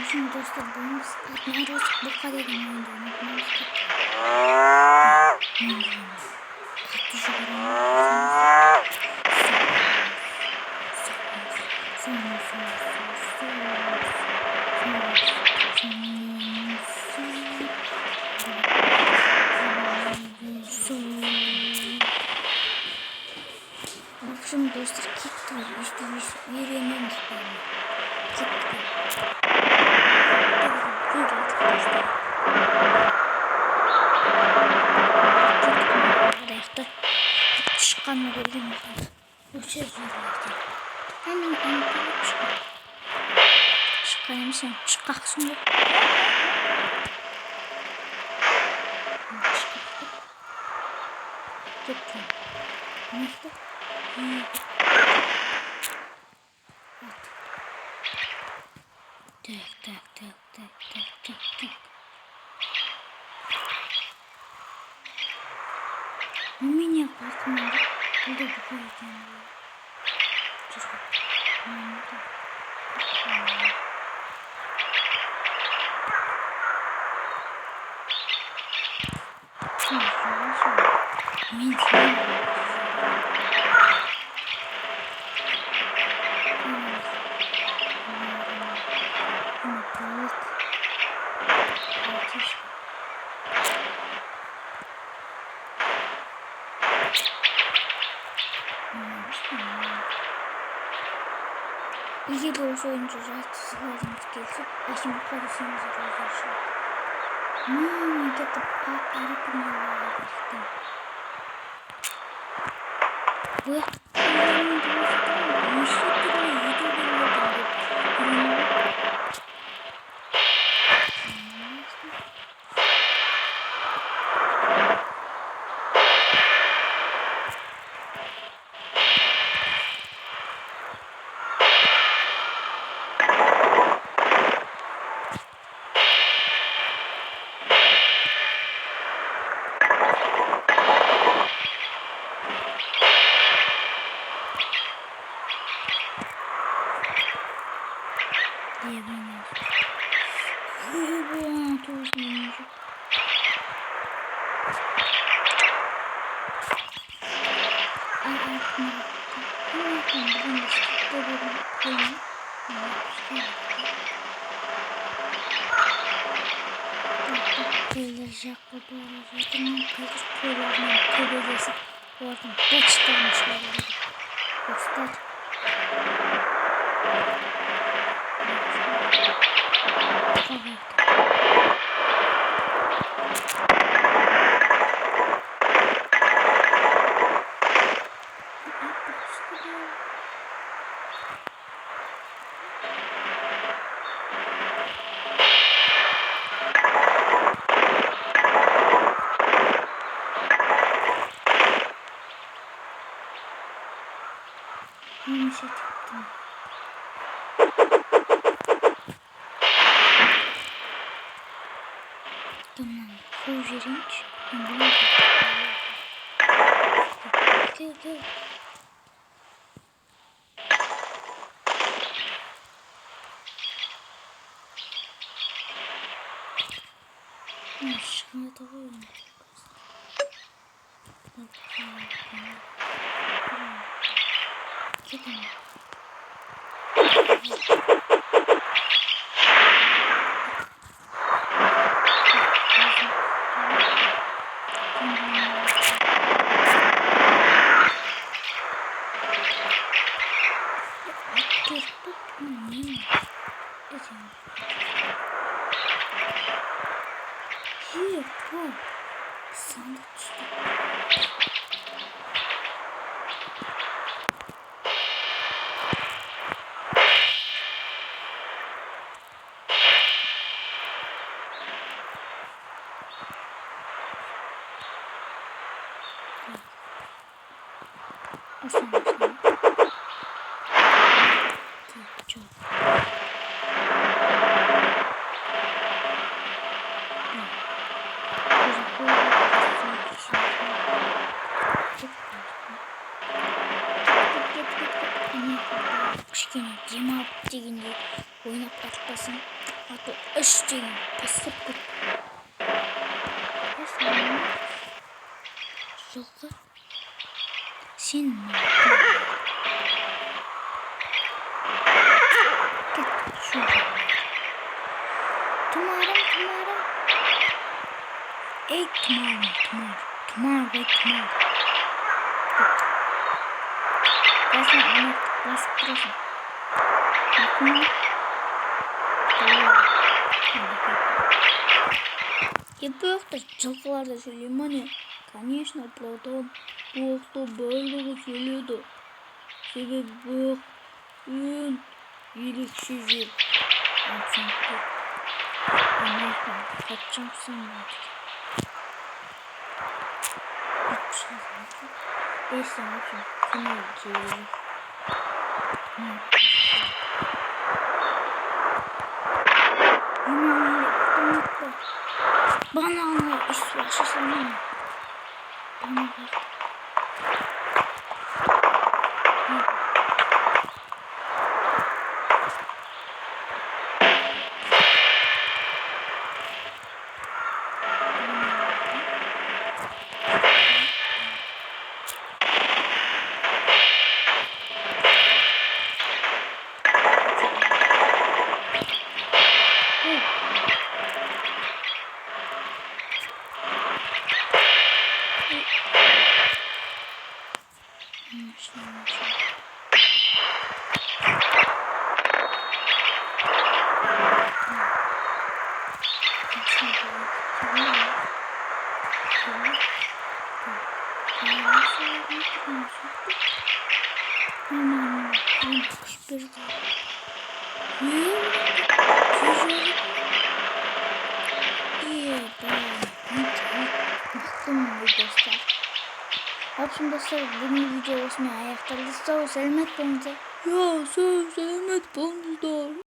Şimdi dostlar bunu atmıyoruz. Bu kadarıyla oynayacağım. Kaktüsü bak şimdi dostlar kick var. İşte yürüyemem istiyorum. Kick çıkanı göreyim. Bu şey zorlayacak. Hemen anahtarı çıkar. Çıkayım sen. Çıkaksın da. Çıkarttım. Gittim. Neyse. Tak. Mini apartman. Burada bu koyacağım. İyi de olsa oyuncu rahatsızlarımız gelsin. Şimdi parasımız arkadaşlar. Gidip arabamı almıştım. Bu gelecek bu zaten kaç koylarından köbelesi oradan kaç tanışlar dostlar. Neyse çıktım. Tamam. Full range. Gel. Aşkına da koyalım. Gidin. Kichkina jim olib degandek o'ynab patlasin. А то эштей посыпку. Жылқы. Сен кет шу. Тумарым. Эй, тумар. Басын ана басып тұрасың. Епөкті жылқыларды сөйлеймін. Конечно, Платон бұқты барлығы сөйледі. Себебі бұқ ең ерекше жер. Ансанты. Анайхан, қатшамсың бәді. Естен өшін, күнел кейлі. Bana anla istiyorsa sana. Bana ver. В общем, достар, бүгінгі видео осымен аяқталды. Сау, сәлемет болыңыздар.